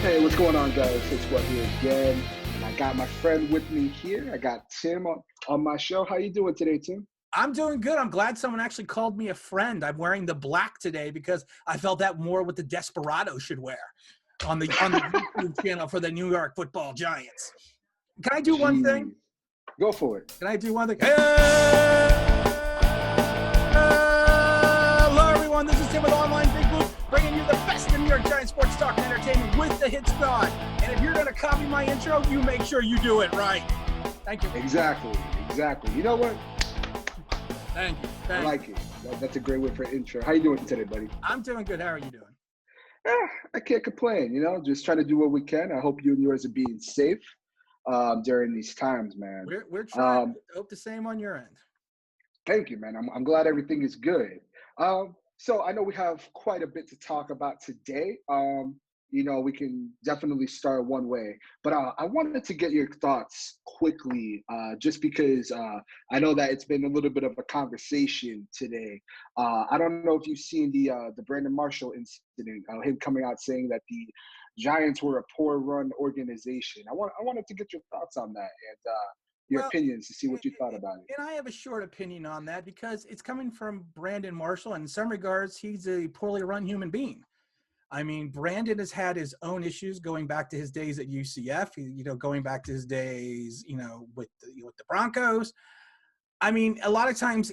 Hey, what's going on, guys? It's What here again, and I got my friend with me here. I got Tim on my show. How you doing today, Tim? I'm doing good. I'm glad someone actually called me a friend. I'm wearing the black today because I felt that more what the Desperado should wear on the YouTube channel for the New York Football Giants. Can I do one thing? Jeez, go for it. Can I do one thing? Hello, everyone. This is Tim with Online Big Blue, bringing you the best in New York Giants sports talk and entertainment with the hit squad. And if you're going to copy my intro, you make sure you do it right. Thank you. Exactly. You know what? Thank you. I like it. That's a great way for an intro. How you doing today, buddy? I'm doing good. How are you doing? I can't complain. Just trying to do what we can. I hope you and yours are being safe during these times, man. We're trying. Hope the same on your end. Thank you, man. I'm glad everything is good. So I know we have quite a bit to talk about today. We can definitely start one way, but I wanted to get your thoughts quickly, just because I know that it's been a little bit of a conversation today. I don't know if you've seen the Brandon Marshall incident, him coming out saying that the Giants were a poor-run organization. I wanted to get your thoughts on that and your opinions to see what you thought about it. And I have a short opinion on that because it's coming from Brandon Marshall. And in some regards, he's a poorly run human being. I mean, Brandon has had his own issues going back to his days at UCF, going back to his days, with the Broncos. I mean, a lot of times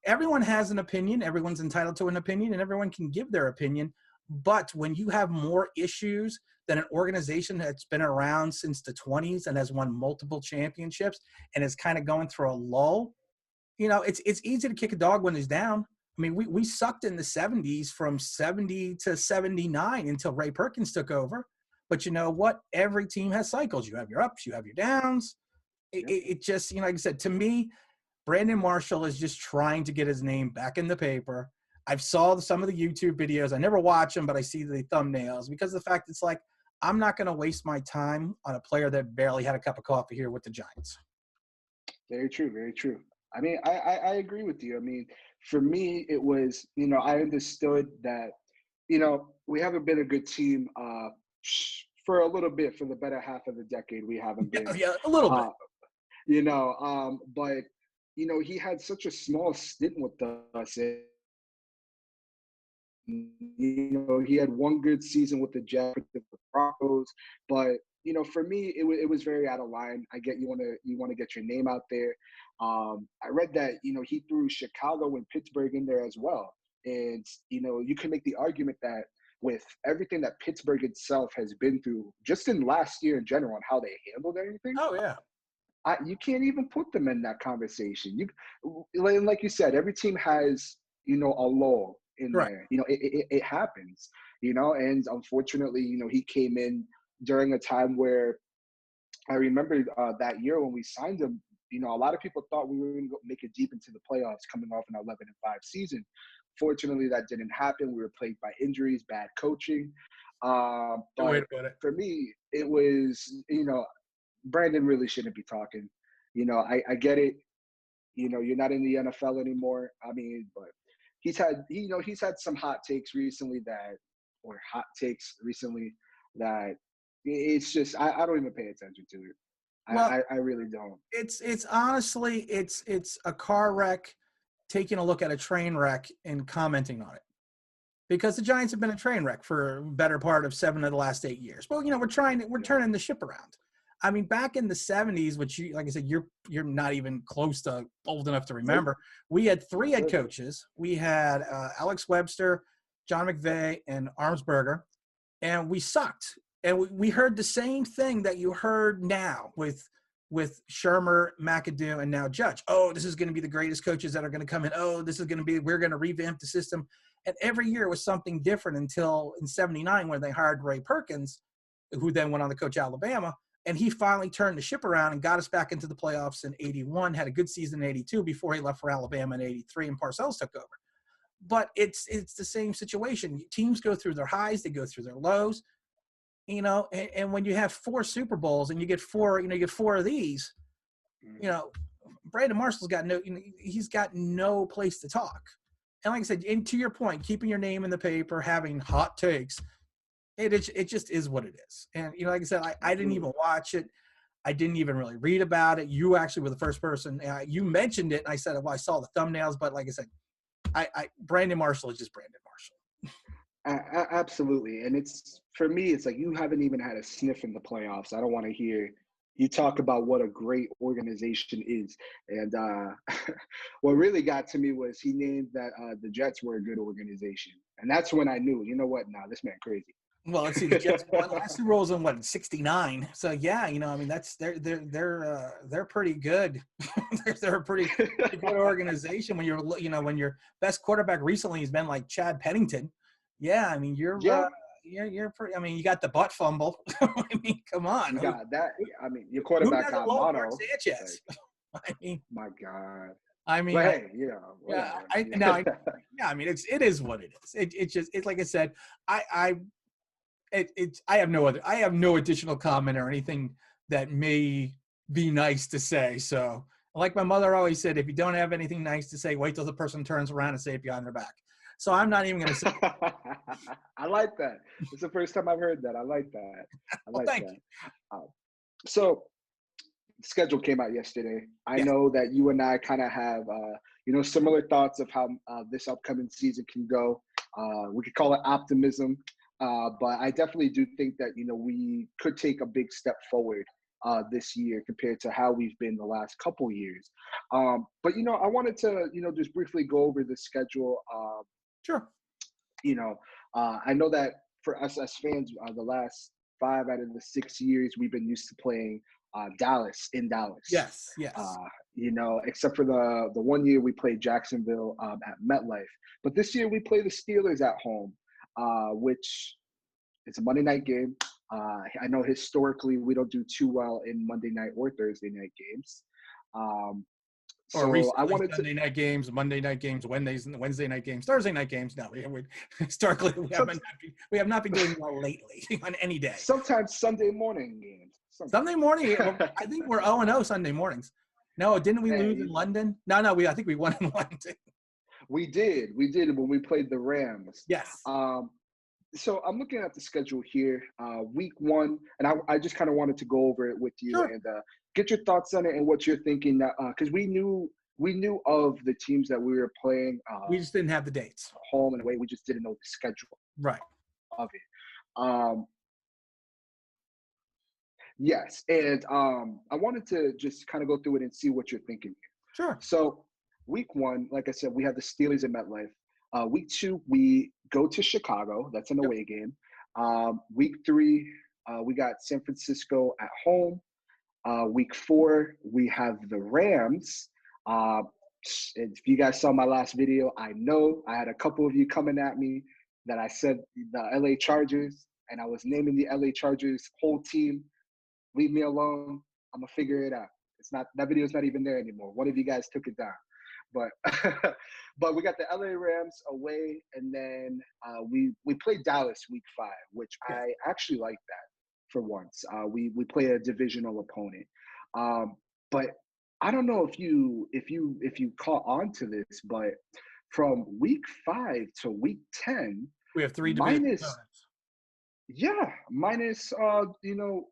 everyone has an opinion. Everyone's entitled to an opinion and everyone can give their opinion. But when you have more issues than an organization that's been around since the 20s and has won multiple championships and is kind of going through a lull, it's easy to kick a dog when he's down. I mean, we sucked in the 70s from 70 to 79 until Ray Perkins took over. But you know what? Every team has cycles. You have your ups, you have your downs. It just, like I said, to me, Brandon Marshall is just trying to get his name back in the paper. I've saw some of the YouTube videos. I never watch them, but I see the thumbnails because of the fact it's like, I'm not going to waste my time on a player that barely had a cup of coffee here with the Giants. Very true. Very true. I mean, I agree with you. I mean, for me, it was, I understood that, we haven't been a good team for a little bit, for the better half of the decade. We haven't been. Yeah, a little bit. But, he had such a small stint with us. He had one good season with the Jets, with the Broncos, but for me, it was very out of line. I get you want to get your name out there. I read that he threw Chicago and Pittsburgh in there as well, and you can make the argument that with everything that Pittsburgh itself has been through, just in last year in general, and how they handled everything. Oh yeah. You can't even put them in that conversation. Like you said, every team has a lull in Right. there. It happens. And unfortunately, he came in during a time where I remember that year when we signed him. A lot of people thought we were going to make it deep into the playoffs, coming off an 11-5 season. Fortunately, that didn't happen. We were plagued by injuries, bad coaching. But for me, it was Brandon really shouldn't be talking. I get it. You're not in the NFL anymore. I mean, but he's had some hot takes recently that it's just I don't even pay attention to it. Well, I really don't. It's honestly it's a car wreck, taking a look at a train wreck and commenting on it. Because the Giants have been a train wreck for a better part of 7 of the last 8 years. Well, we're turning the ship around. I mean, back in the 70s, which like I said, you're not even close to old enough to remember. We had 3 head coaches. We had Alex Webster, John McVay, and Armsberger, and we sucked. And we heard the same thing that you heard now with Shermer, McAdoo, and now Judge. Oh, this is going to be the greatest coaches that are going to come in. Oh, we're going to revamp the system. And every year was something different until in 79 when they hired Ray Perkins, who then went on to coach Alabama. And he finally turned the ship around and got us back into the playoffs in 81, had a good season in 82 before he left for Alabama in 83 and Parcells took over. But it's the same situation. Teams go through their highs, they go through their lows. And when you have 4 Super Bowls and you get 4 of these, Brandon Marshall's got he's got no place to talk. And like I said, and to your point, keeping your name in the paper, having hot takes, it just is what it is. And like I said, I didn't even watch it. I didn't even really read about it. You actually were the first person. You mentioned it, and I said, well, I saw the thumbnails, but like I said, Brandon Marshall is just Brandon Marshall. Absolutely. And it's, for me, it's like, you haven't even had a sniff in the playoffs. I don't want to hear you talk about what a great organization is. And what really got to me was he named that the Jets were a good organization. And that's when I knew, you know what, nah, this man crazy. Well, let's see. The Jets won last Super Bowls in what, 69. So yeah, I mean, that's they're pretty good. they're a pretty good organization when when your best quarterback recently has been like Chad Pennington. Yeah, I mean, you're pretty. I mean, you got the butt fumble. I mean, come on. You got that. I mean, your Who quarterback doesn't got love mono. Mark Sanchez? Like, I mean, my God. I mean, but hey, yeah, whatever. I mean, it is what it is. It's like I said, I have no additional comment or anything that may be nice to say. So, like my mother always said, if you don't have anything nice to say, wait till the person turns around and say it behind their back. So I'm not even going to say. I like that. It's the first time I've heard that. I like that. Well, thank you. So, the schedule came out yesterday. I Yes. know that you and I kind of have, similar thoughts of how this upcoming season can go. We could call it optimism. But I definitely do think that, we could take a big step forward this year compared to how we've been the last couple years. But, I wanted to, just briefly go over the schedule. Sure. I know that for us as fans, the last 5 out of the 6 years, we've been used to playing Dallas in Dallas. Yes. Except for the one year we played Jacksonville at MetLife. But this year we play the Steelers at home. Which it's a Monday night game. I know historically we don't do too well in Monday night or Thursday night games. So I wanted Sunday night games, Monday night games, Wednesday night games, Thursday night games. No, historically we have not been doing well lately on any day. Sometimes Sunday morning games. Sunday morning, I think we're 0-0 Sunday mornings. No, didn't we lose in London? No, I think we won in London. We did when we played the Rams. Yes. So I'm looking at the schedule here, week 1, and I just kind of wanted to go over it with you. Sure. And get your thoughts on it and what you're thinking. Because we knew of the teams that we were playing. We just didn't have the dates. Home and away, we just didn't know the schedule. Right. Of it. Yes, and I wanted to just kind of go through it and see what you're thinking here. Sure. So week 1, like I said, we have the Steelers at MetLife. Week 2, we go to Chicago. That's an away game. Week 3, we got San Francisco at home. Week 4, we have the Rams. If you guys saw my last video, I know I had a couple of you coming at me that I said the LA Chargers, and I was naming the LA Chargers whole team. Leave me alone. I'm going to figure it out. It's not, that video's not even there anymore. One of you guys took it down. But we got the LA Rams away, and then we play Dallas week 5, which I actually like that for once. We play a divisional opponent, but I don't know if you caught on to this, but from week 5 to week 10, we have 3 divisional opponents. Minus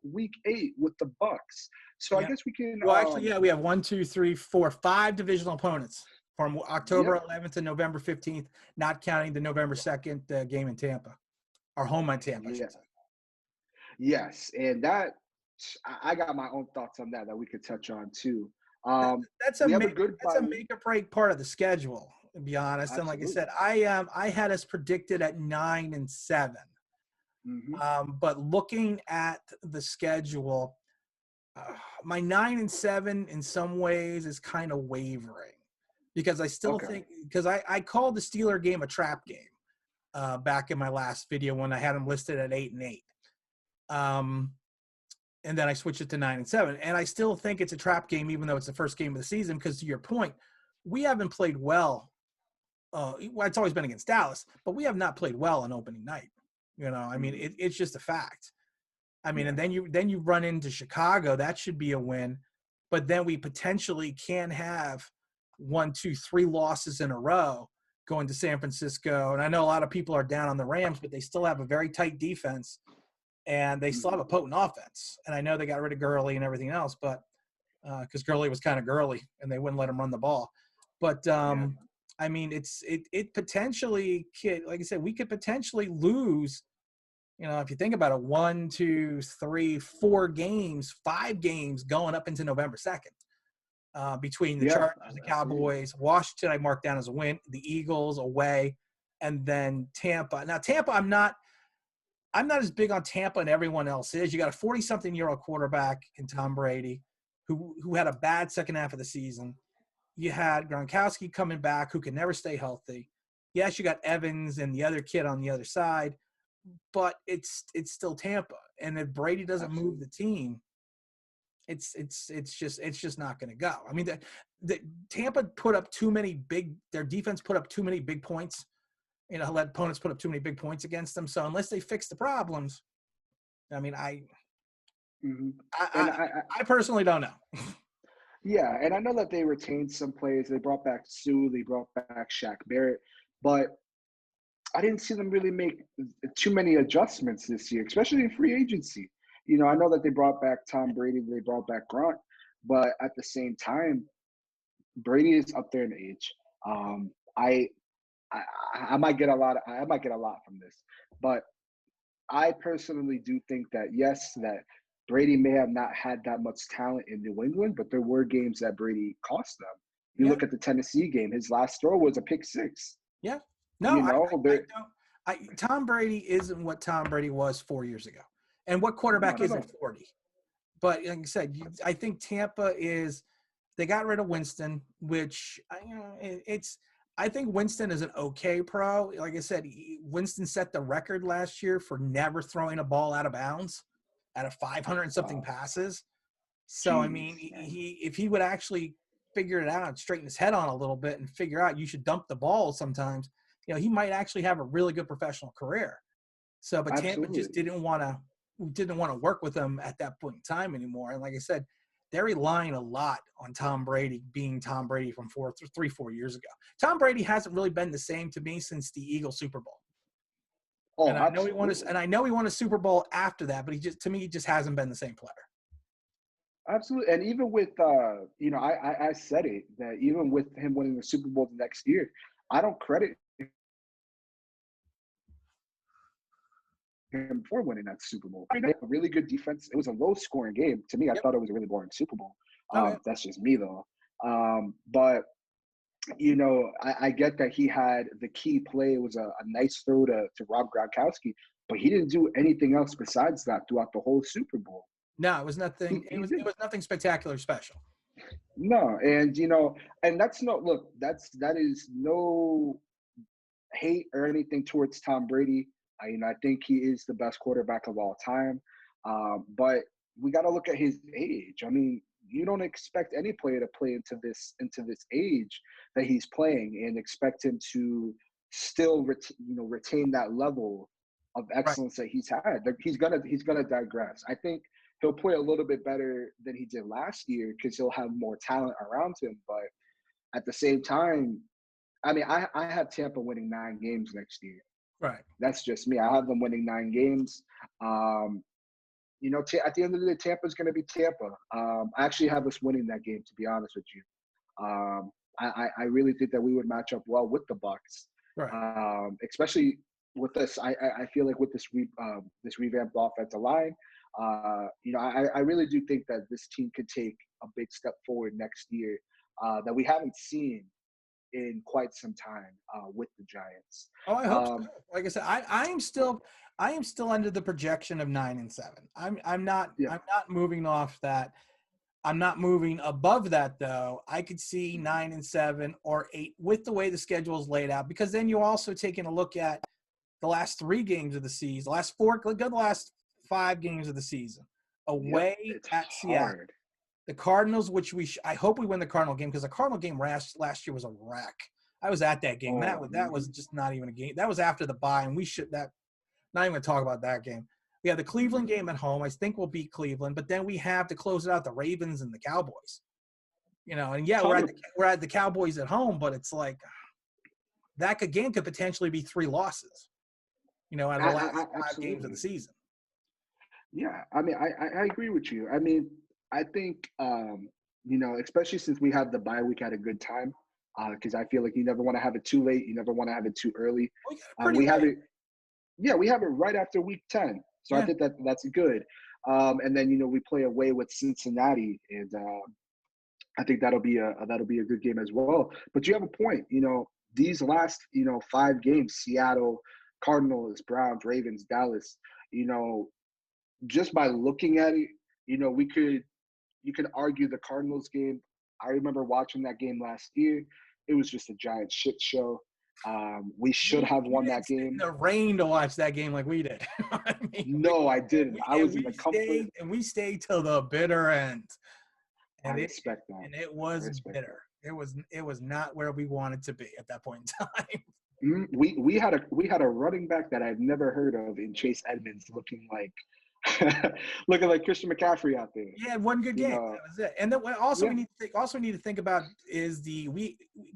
week 8 with the Bucks. So I guess we can. Well, actually, we have 1, 2, 3, 4, 5 divisional opponents from October 11th to November 15th, not counting the November 2nd game in Tampa, or home in Tampa. I should say. Yes, and that I got my own thoughts on that we could touch on too. That's a make or break part of the schedule, to be honest. Absolutely. And like I said, I had us predicted at 9-7. Mm-hmm. But looking at the schedule, my 9-7 in some ways is kind of wavering, because I still think, because I called the Steeler game a trap game back in my last video when I had them listed at 8-8. And then I switched it to 9-7, and I still think it's a trap game, even though it's the first game of the season, because to your point, we haven't played well. It's always been against Dallas, but we have not played well on opening night. I mean, it's just a fact. I mean, and then you run into Chicago. That should be a win, but then we potentially can have 1, 2, 3 losses in a row going to San Francisco. And I know a lot of people are down on the Rams, but they still have a very tight defense, and they still have a potent offense. And I know they got rid of Gurley and everything else, but because Gurley was kind of girly and they wouldn't let him run the ball. But I mean, it potentially could, like I said, we could potentially lose. You know, if you think about it, 1, 2, 3, 4 games, 5 games going up into November 2nd, between the Chargers, the Cowboys, Washington, I marked down as a win, the Eagles away, and then Tampa. Now, Tampa, I'm not as big on Tampa and everyone else is. You got a 40-something-year-old quarterback in Tom Brady who had a bad second half of the season. You had Gronkowski coming back who can never stay healthy. Yes, you got Evans and the other kid on the other side, but it's still Tampa. And if Brady doesn't move the team, it's just not going to go. I mean, the Tampa put up their defense put up too many big points. You know, let opponents put up too many big points against them. So unless they fix the problems, I mean, I personally don't know. Yeah, and I know that they retained some players. They brought back Sue, they brought back Shaq Barrett, but I didn't see them really make too many adjustments this year, especially in free agency. You know, I know that they brought back Tom Brady, they brought back Gronk, but at the same time, Brady is up there in age. I might get a lot. From this, but I personally do think that yes, that Brady may have not had that much talent in New England, but there were games that Brady cost them. You look at the Tennessee game; his last throw was a pick six. Yeah, no, you know, Tom Brady isn't what Tom Brady was 4 years ago, and what quarterback isn't 40? But like I said, I think Tampa is. They got rid of Winston, which I think Winston is an okay pro. Like I said, Winston set the record last year for never throwing a ball out of bounds out of 500 and something passes. So, I mean, if he would actually figure it out and straighten his head on a little bit and figure out you should dump the ball sometimes, you know, he might actually have a really good professional career. So, but Tampa just didn't want to work with him at that point in time anymore. And like I said, they're relying a lot on Tom Brady being Tom Brady from 4 years ago. Tom Brady hasn't really been the same to me since the Eagles Super Bowl. Oh, and I know he won a Super Bowl after that, but he just hasn't been the same player. Absolutely. And even with I said it that even with him winning the Super Bowl the next year, I don't credit him for winning that Super Bowl. I mean, they had a really good defense. It was a low-scoring game. To me, I thought it was a really boring Super Bowl. That's just me, though. But, you know, I get that he had the key play. It was a nice throw to Rob Gronkowski, but he didn't do anything else besides that throughout the whole Super Bowl. No, it was nothing. It was nothing spectacular special. No, and, you know, and that is no hate or anything towards Tom Brady. I think he is the best quarterback of all time. But we got to look at his age. I mean, you don't expect any player to play into this age that he's playing and expect him to still retain that level of excellence that he's had. He's gonna digress. I think he'll play a little bit better than he did last year because he'll have more talent around him. But at the same time, I mean, I have Tampa winning 9 games next year. Right. That's just me. I have them winning 9 games. You know, at the end of the day, Tampa's going to be Tampa. I actually have us winning that game, to be honest with you. I really think that we would match up well with the Bucs, right. Especially with this. I feel like with this revamped offensive line, you know, I really do think that this team could take a big step forward next year that we haven't seen in quite some time with the Giants. Oh, I hope so. Like I said, I am still under the projection of 9-7. I'm not moving off that. I'm not moving above that though. I could see 9-7 or 8 with the way the schedule is laid out, because then you're also taking a look at the last 3 games of the season, the last 5 games of the season away at Seattle. The Cardinals, which I hope we win the Cardinal game, because the Cardinal game last year was a wreck. I was at that game. That was just not even a game. That was after the bye, and not even talk about that game. We have the Cleveland game at home. I think we'll beat Cleveland, but then we have to close it out the Ravens and the Cowboys. You know, and we're at the Cowboys at home, but it's like that game could potentially be 3 losses, out of the last 5 games of the Absolutely. season. Yeah, I mean, I agree with you. I mean, I think, especially since we had the bye week at a good time, because I feel like you never want to have it too late, you never want to have it too early. We got it pretty We have late. it, yeah, we have it right after week 10, so I Yeah. think that's good. And then we play away with Cincinnati, and I think that'll be a good game as well. But you have a point. These last 5 games: Seattle, Cardinals, Browns, Ravens, Dallas. You know, just by looking at it, we could you could argue the Cardinals game. I remember watching that game last year. It was just a giant shit show. We should have You won didn't that sit in game. the rain to watch that game like we did. I mean, No, I didn't. I and was in we the comfort. stayed and we stayed till the bitter end. I And it respect that. and it I was respect bitter. It was not where we wanted to be at that point in time. that. We had a running back that I've never heard of in Chase Edmonds, looking like looking like Christian McCaffrey out there. Yeah, one good You game. know, That was it. And then what also yeah, we need to think about is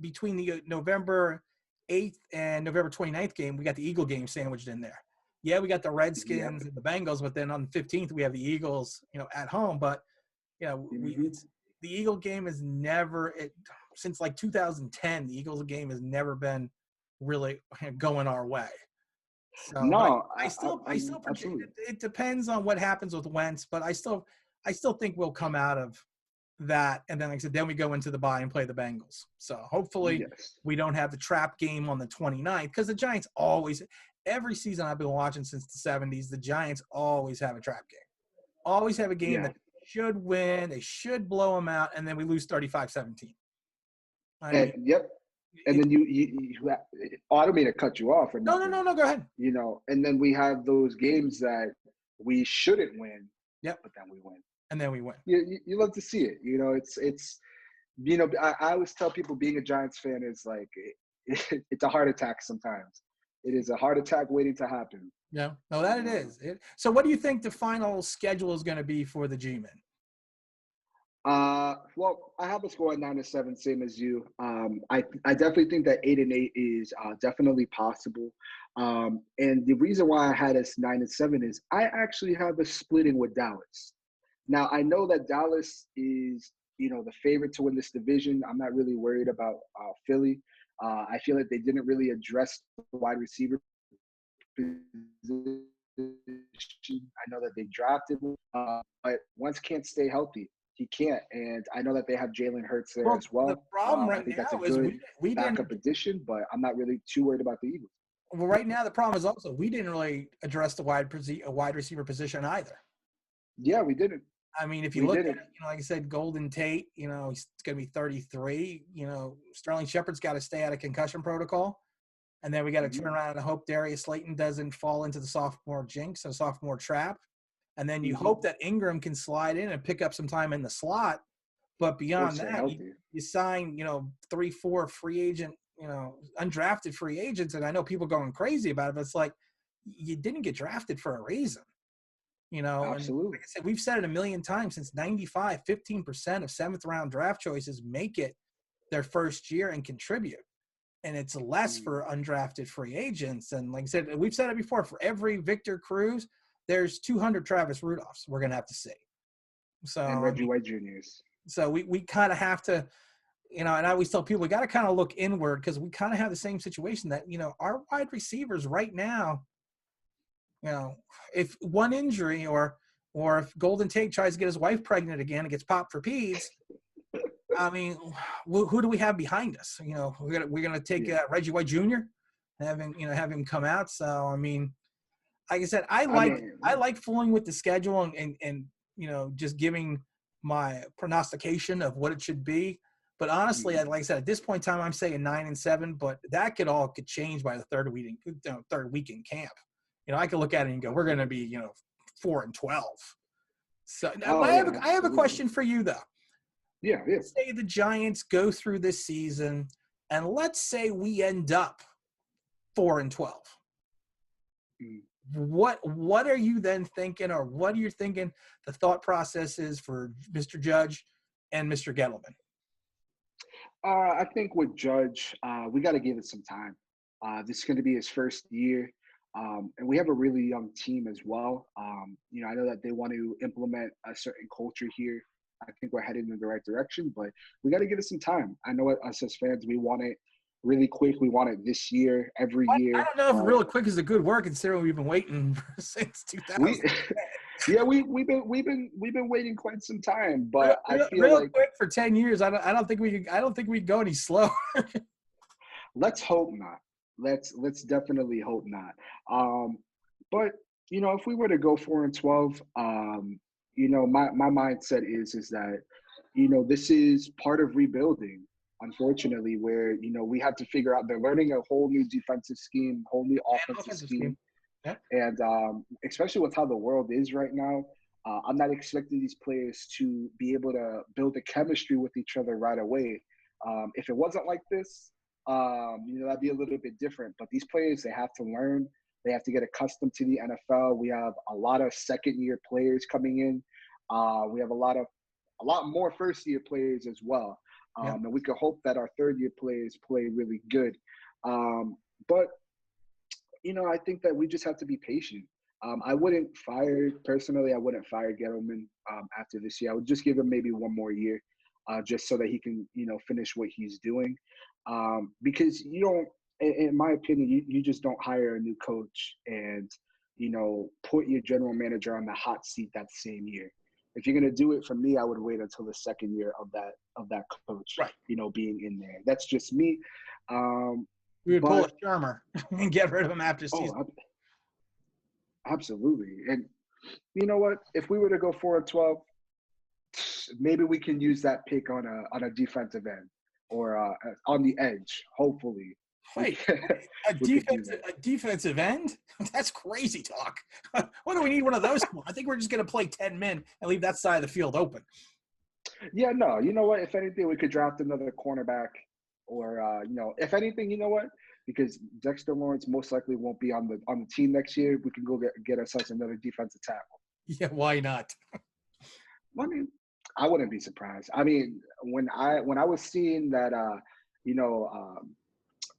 between the November 8th and November 29th game, we got the Eagle game sandwiched in there. Yeah, we got the yep. Redskins and the Bengals, but then on the 15th we have the Eagles, at home. But hmm the Eagle game is never since like 2010. The Eagles game has never been really going our way. So, but No, I still project absolutely. it depends on what happens with Wentz, but I still think we'll come out of that. And then, like I said, then we go into the bye and play the Bengals. So hopefully Yes. we don't have the trap game on the 29th, because the Giants always, every season I've been watching since the 70s, the Giants always have a trap game. Always have a game Yeah. that they should win, they should blow them out, and then we lose 35-17. I And mean, yep. And it, then I don't mean to cut you off or no, no, nothing. no, no, go ahead. And then we have those games that we shouldn't win, Yep. but then we win. And then we win. You love to see it. I always tell people being a Giants fan is like it's a heart attack sometimes. It is a heart attack waiting to happen. Yeah. No, that You it know. is. So what do you think the final schedule is going to be for the G-Men? Well, I have a score at 9-7, same as you. I definitely think that 8-8 is definitely possible. And the reason why I had us 9-7 is I actually have a splitting with Dallas. Now I know that Dallas is, the favorite to win this division. I'm not really worried about Philly. I feel like they didn't really address the wide receiver position. I know that they drafted him, but Wentz can't stay healthy. He can't, and I know that they have Jalen Hurts there Well, as the well. problem I right think that's a now is good we backup didn't. addition, but I'm not really too worried about the Eagles. Well, right now the problem is also we didn't really address the wide receiver position either. Yeah, we didn't. I mean, if you We look at didn't. it, like I said, Golden Tate, he's going to be 33. Sterling Shepard's got to stay out of concussion protocol. And then we got to Mhm. turn around and hope Darius Slayton doesn't fall into the sophomore jinx or sophomore trap. And then you Mhm. hope that Ingram can slide in and pick up some time in the slot. But Or beyond stay that, you, healthy. you sign, 3, 4 free agent, undrafted free agents. And I know people going crazy about it, but it's like you didn't get drafted for a reason. And like Absolutely. I said, we've said it a million times since 95, 15% of 7th round draft choices make it their first year and contribute. And it's less Mm. for undrafted free agents. And like I said, we've said it before, for every Victor Cruz, there's 200 Travis Rudolphs we're going to have to see. So, And I Reggie mean, White Jr.'s. so we kind of have to, and I always tell people, we got to kind of look inward, because we kind of have the same situation that, our wide receivers right now, if one injury or if Golden Tate tries to get his wife pregnant again and gets popped for peds, I mean, who do we have behind us? We're gonna take Yeah. Reggie White Jr. and have him come out. So I mean, like I said, I I like mean, I yeah. like fooling with the schedule and just giving my prognostication of what it should be. But honestly, Mhm. like I said, at this point in time, I'm saying 9-7. But that could change by the third week in camp. I could look at it and go, we're going to be 4-12. So now, Oh I yeah, have a absolutely. question for you though. Yeah, yeah. Let's say the Giants go through this season, and let's say we end up 4-12. Mm. What are you then thinking, or what are you thinking the thought process is for Mr. Judge and Mr. Gettleman? I think with Judge, we got to give it some time. This is going to be his first year. And we have a really young team as well. I know that they want to implement a certain culture here. I think we're headed in the right direction, but we got to give it some time. I know us as fans, we want it really quick. We want it this year, every I year. don't know if But real quick is a good word considering we've been waiting since we, 2000. yeah, we've been waiting quite some time. But I feel Real like quick for 10 years. I don't think we could go any slower. let's hope not. Let's definitely hope not. Um, but if we were to go 4-12, my mindset is that this is part of rebuilding. Unfortunately, where we have to figure out they're learning a whole new defensive scheme, whole new And offensive offensive scheme, scheme. Yep. and especially with how the world is right now, I'm not expecting these players to be able to build a chemistry with each other right away. If it wasn't like this, that'd be a little bit different. But these players, they have to learn. They have to get accustomed to the NFL. We have a lot of second-year players coming in. We have a lot more first-year players as well. Yep. And we can hope that our third-year players play really good. But I think that we just have to be patient. I wouldn't fire personally. I wouldn't fire Gettleman after this year. I would just give him maybe one more year, just so that he can finish what he's doing. Because you don't, in my opinion, you just don't hire a new coach and put your general manager on the hot seat that same year. If you're gonna do it for me, I would wait until the second year of that coach, Right. being in there. That's just me. We would pull a But Shermer and get rid of him after season. absolutely. And you know what? If we were to go 4-12, maybe we can use that pick on a defensive end or on the edge. Hopefully, Wait, a we could do that. defensive end? That's crazy talk. What do we need one of those for? I think we're just going to play 10 men and leave that side of the field open. Yeah, no. You know what? If anything, we could draft another cornerback, or if anything, you know what? Because Dexter Lawrence most likely won't be on the team next year. We can go get ourselves another defensive tackle. Yeah, why not? I mean, I wouldn't be surprised. I mean, when I was seeing that,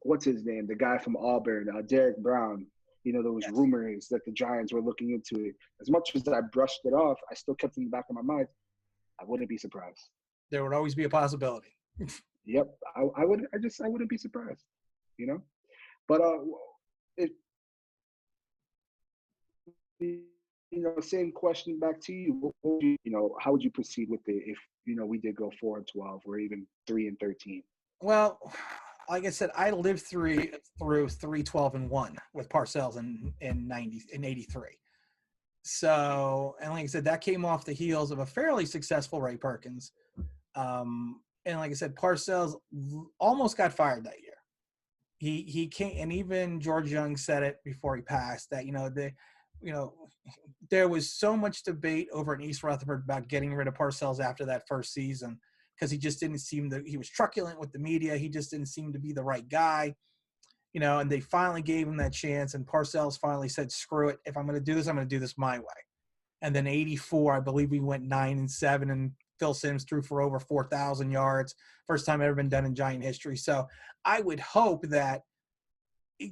what's his name? The guy from Auburn, Derek Brown. There was Yes. rumors that the Giants were looking into it. As much as I brushed it off, I still kept it in the back of my mind. I wouldn't be surprised. There would always be a possibility. Yep, I would. I wouldn't be surprised. But it same question back to you. How would you proceed with it if we did go 4-12 or even 3-13? Well, like I said, I lived through 3-12-1 with Parcells in 83. So, and like I said, that came off the heels of a fairly successful Ray Perkins. And like I said, Parcells almost got fired that year. He can't, and even George Young said it before he passed that there was so much debate over in East Rutherford about getting rid of Parcells after that first season because he just didn't seem that he was truculent with the media. He just didn't seem to be the right guy, and they finally gave him that chance. And Parcells finally said, screw it. If I'm going to do this, I'm going to do this my way. And then 84, I believe we went 9-7 and Phil Simms threw for over 4,000 yards. First time ever been done in Giant history. So I would hope that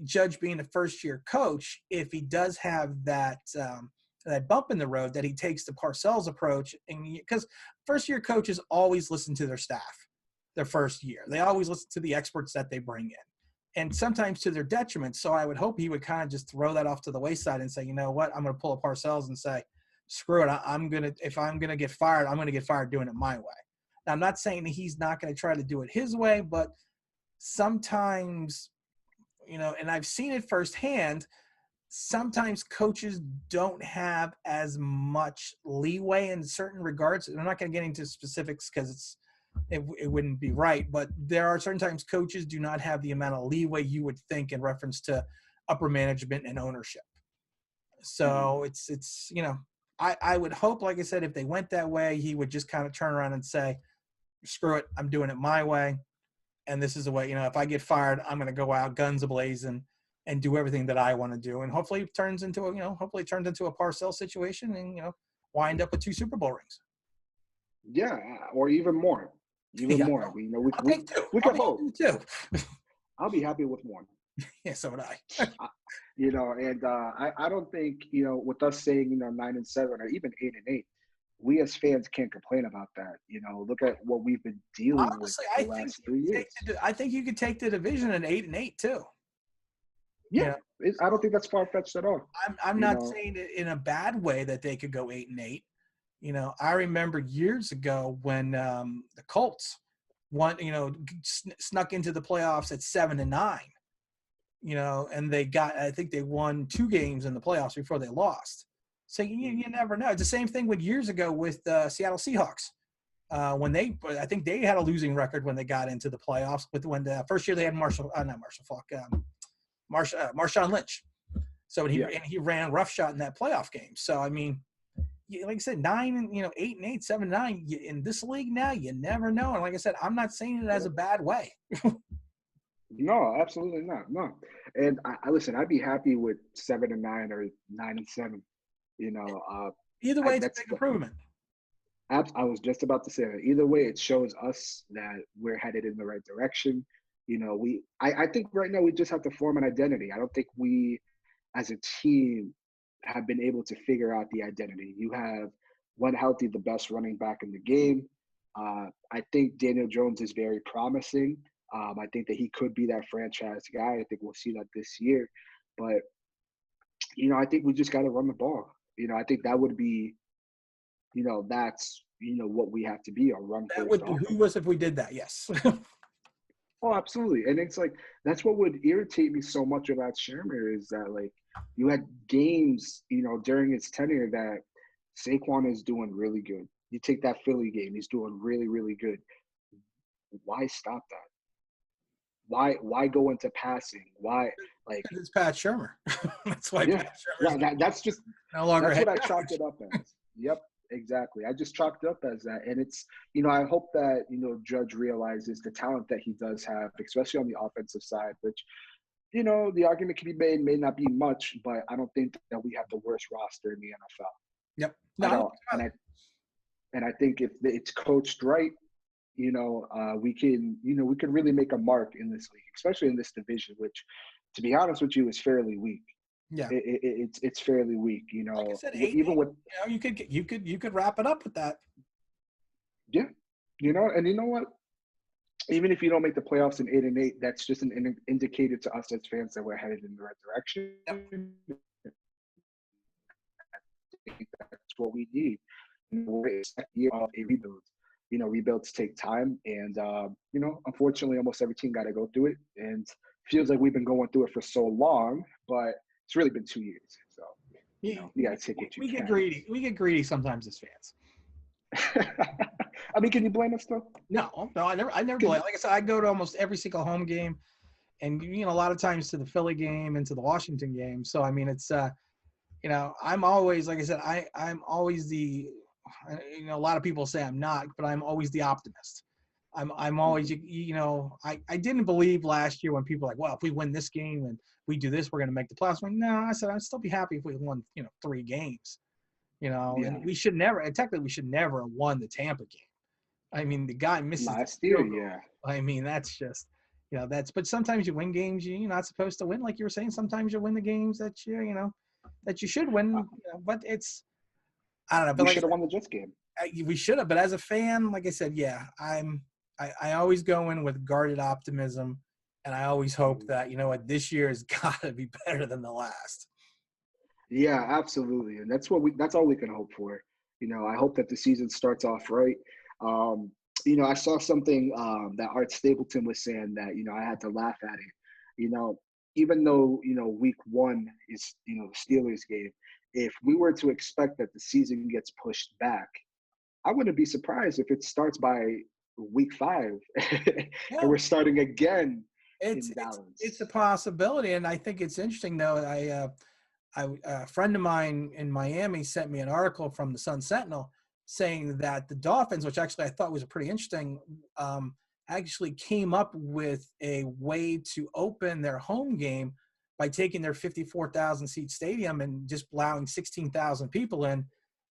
Judge being a first-year coach, if he does have that bump in the road, that he takes the Parcells approach. And because first-year coaches always listen to their staff their first year. They always listen to the experts that they bring in, and sometimes to their detriment. So I would hope he would kind of just throw that off to the wayside and say, you know what, I'm going to pull a Parcells and say, screw it. If I'm going to get fired, I'm going to get fired doing it my way. Now, I'm not saying that he's not going to try to do it his way, but sometimes, and I've seen it firsthand, sometimes coaches don't have as much leeway in certain regards. I'm not going to get into specifics because it wouldn't be right, but there are certain times coaches do not have the amount of leeway you would think in reference to upper management and ownership. So it's I would hope, like I said, if they went that way, he would just kind of turn around and say, screw it, I'm doing it my way. And this is the way, if I get fired, I'm going to go out guns ablazing and do everything that I want to do. And hopefully it turns into a Parcells situation and, wind up with 2 Super Bowl rings. Yeah, or even more. Even Yeah, more. I'll take 2. We I'll can be hope. happy with 2. I'll be happy with one. Yeah, so would I. I- and I don't think, with us saying, 9-7 or even 8-8, we as fans can't complain about that. Look at what we've been dealing with Honestly, the last 3 years. I think you could take the division at 8-8 too. You Yeah, know, I don't think that's far fetched at all. I'm You not know, saying it in a bad way that they could go 8-8. I remember years ago when the Colts won, snuck into the playoffs at 7-9. And I think they won 2 games in the playoffs before they lost. So you never know. It's the same thing with years ago with Seattle Seahawks. I think they had a losing record when they got into the playoffs. But when the first year they had not Marshall Falk, Marshawn Lynch. So yeah. he ran roughshod in that playoff game. So I mean, like I said, 8-8, 7-9 in this league now, you never know. And like I said, I'm not saying it as a bad way. No, absolutely not. No, and I listen. I'd be happy with 7-9 or 9-7. You know, Either I way, it's a that's big improvement. I was just about to say that. Either way, it shows us that we're headed in the right direction. I think right now we just have to form an identity. I don't think we, as a team, have been able to figure out the identity. You have one healthy, the best running back in the game. I think Daniel Jones is very promising. I think that he could be that franchise guy. I think we'll see that this year. But, I think we just got to run the ball. I think that would be, that's, what we have to be, a run That first would offense. behoove us if we did that. Yes. Oh, absolutely. And it's like, that's what would irritate me so much about Shermer is that, like, you had games, during his tenure that Saquon is doing really good. You take that Philly game, he's doing really, really good. Why stop that? Why go into passing? Why, like, It's Pat Shermer. That's why yeah, Pat Shermer's right. That's just no longer that's head what I chalked coach. it up as. Yep, exactly. I just chalked it up as that, and it's I hope that Judge realizes the talent that he does have, especially on the offensive side. Which the argument can be made, may not be much, but I don't think that we have the worst roster in the NFL. Yep. I No, don't, and I think if it's coached right, we can really make a mark in this league, especially in this division, which, to be honest with you, is fairly weak. yeah. It's fairly weak. Like I said, 8-8. Even with You could wrap it up with that. yeah, and you know what? Even if you don't make the playoffs in 8-8, that's just an indicator to us as fans that we're headed in the right direction. Yep. I think that's what we need. We're in a year of a rebuild. Rebuilds take time, and unfortunately, almost every team got to go through it, and feels like we've been going through it for so long, but it's really been 2 years. So you got to take what you We get can. greedy. We get greedy sometimes as fans. I mean, can you blame us though? No, I never play. Like I said, I go to almost every single home game, and a lot of times to the Philly game and to the Washington game. So I mean, it's I'm always, like I said, I'm always a lot of people say I'm not, but I'm always the optimist. I'm always I didn't believe last year when people were like, well, if we win this game and we do this, we're going to make the playoffs. I'm like, no, I said I'd still be happy if we won 3 games. Yeah. And we should never, and technically we should never have won the Tampa game. I mean, the guy misses Last the year, field goal. yeah. I mean, that's just, but sometimes you win games you're not supposed to win. Like you were saying, sometimes you win the games that that you should win, but it's, I don't know. But We like should have won the Jets game. we should have, but as a fan, like I said, yeah, I always go in with guarded optimism, and I always hope that, this year has got to be better than the last. Yeah, absolutely. And that's all we can hope for. I hope that the season starts off right. I saw something that Art Stapleton was saying that, I had to laugh at it. Even though, week 1 is, the Steelers game, if we were to expect that the season gets pushed back, I wouldn't be surprised if it starts by week 5 and Yeah, we're starting again in it's Dallas. a possibility, and I think it's interesting though. A friend of mine in Miami sent me an article from the Sun Sentinel saying that the Dolphins, which actually I thought was a pretty interesting, actually came up with a way to open their home game by taking their 54,000 seat stadium and just allowing 16,000 people in.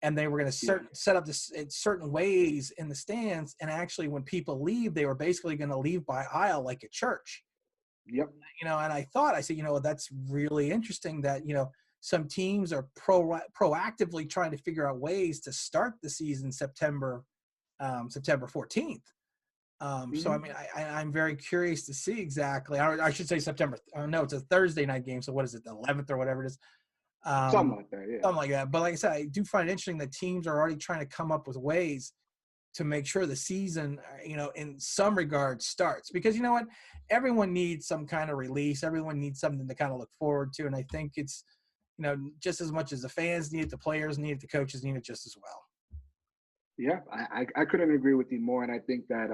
And they were going to set up this in certain ways in the stands. And actually, when people leave, they were basically going to leave by aisle like a church. Yep. And I said, that's really interesting that, some teams are proactively trying to figure out ways to start the season September 14th. So, I Hmm. mean, I'm very curious to see exactly, I should say September. No, it's a Thursday night game. So what is it, the 11th or whatever it is? Something Um, like that. Yeah. Something like that. But like I said, I do find it interesting that teams are already trying to come up with ways to make sure the season, in some regards starts, because you know what, everyone needs some kind of release. Everyone needs something to kind of look forward to. And I think it's, just as much as the fans need it, the players need it, the coaches need it just as well. Yeah, I couldn't agree with you more, and I think that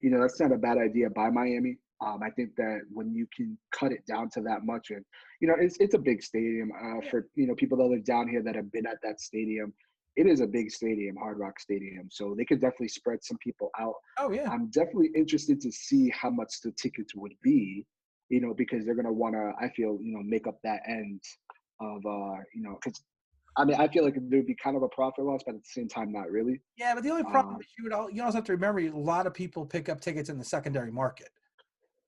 that's not a bad idea by Miami. I think that when you can cut it down to that much, and it's a big stadium Yeah. for people that live down here that have been at that stadium. It is a big stadium, Hard Rock Stadium, so they could definitely spread some people out. Oh yeah. I'm definitely interested to see how much the tickets would be, because they're gonna want to, I feel, make up that end of, because I mean, I feel like there'd be kind of a profit loss, but at the same time, not really. Yeah, but the only problem Um, is you also have to remember a lot of people pick up tickets in the secondary market.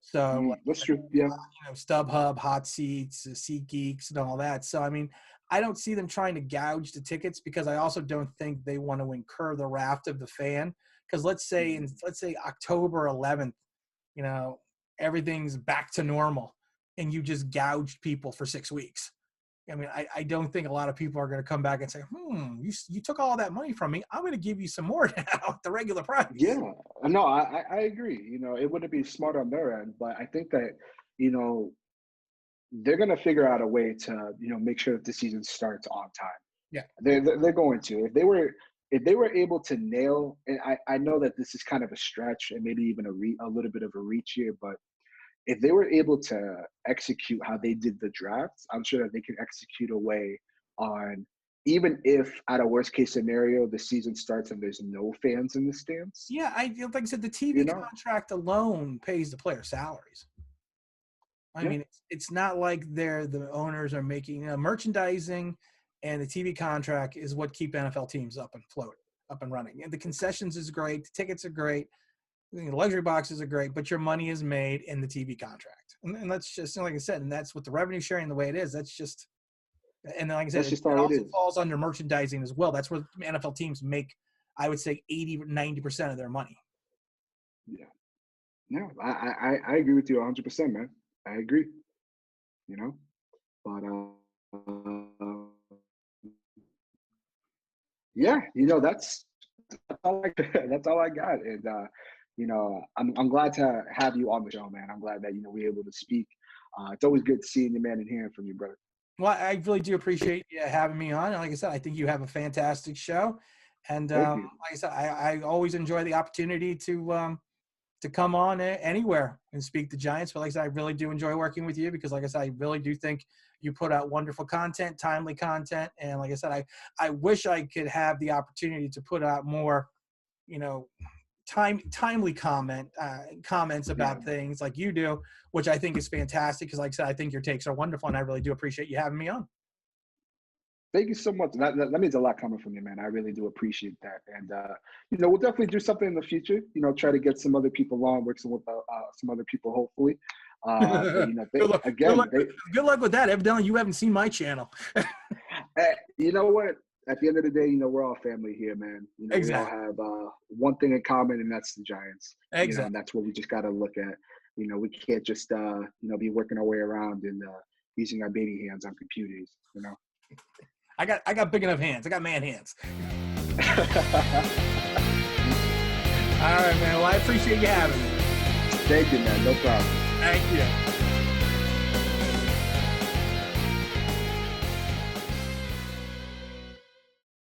So like, that's true. Yeah, StubHub, Hot Seats, SeatGeeks, and all that. So I mean, I don't see them trying to gouge the tickets, because I also don't think they want to incur the wrath of the fan. Because let's say October 11th, you know, everything's back to normal, and you just gouged people for 6 weeks. I mean, I don't think a lot of people are going to come back and say, you took all that money from me. I'm going to give you some more now at the regular price. yeah. No, I agree. It wouldn't be smart on their end, but I think that you know they're gonna figure out a way to make sure that the season starts on time. Yeah. They're going to. If they were able to nail, and I know that this is kind of a stretch and maybe even a little bit of a reach here, but if they were able to execute how they did the drafts, I'm sure that they can execute a way on, even if at a worst case scenario the season starts and there's no fans in the stands. Yeah, like I said, the You TV know, contract alone pays the player salaries. I yeah, mean, it's not like the owners are making, merchandising, and the TV contract is what keep NFL teams up and float, up and running. And the concessions is great, the tickets are great, the luxury boxes are great, but your money is made in the TV contract. And that's just, like I said, and that's with the revenue sharing the way it is. That's just, and then, like I said, that's it just all it also is. falls under merchandising as well. That's where NFL teams make, I would say, 80-90% of their money. Yeah. No, I agree with you 100%, man. I agree. You know, but yeah, that's all I that's all I got, and I'm glad to have you on the show, man. I'm glad that we're able to speak. It's always good seeing you, man, and hearing from you, brother. Well, I really do appreciate you having me on. And like I said, I think you have a fantastic show. And Thank you. like I said, I always enjoy the opportunity to come on anywhere and speak to Giants. But like I said, I really do enjoy working with you, because like I said, I really do think you put out wonderful content, timely content. And like I said, I wish I could have the opportunity to put out more, you know, timely comments Yeah, about things like you do, which I think is fantastic. Because like I said, I think your takes are wonderful, and I really do appreciate you having me on. thank you so much. That means a lot coming from you, man. I really do appreciate that, and we'll definitely do something in the future. Try to get some other people on, work some other people, hopefully. But Good luck. again, Good luck with that. Evidently, you haven't seen my channel. you know what? At the end of the day, we're all family here, man. We all Exactly. have one thing in common, and that's the Giants. And Exactly. that's what we just got to look at. We can't just be working our way around and using our baby hands on computers. I got big enough hands. I got man hands. All right, man. Well, I appreciate you having me. Thank you, man. No problem. Thank you.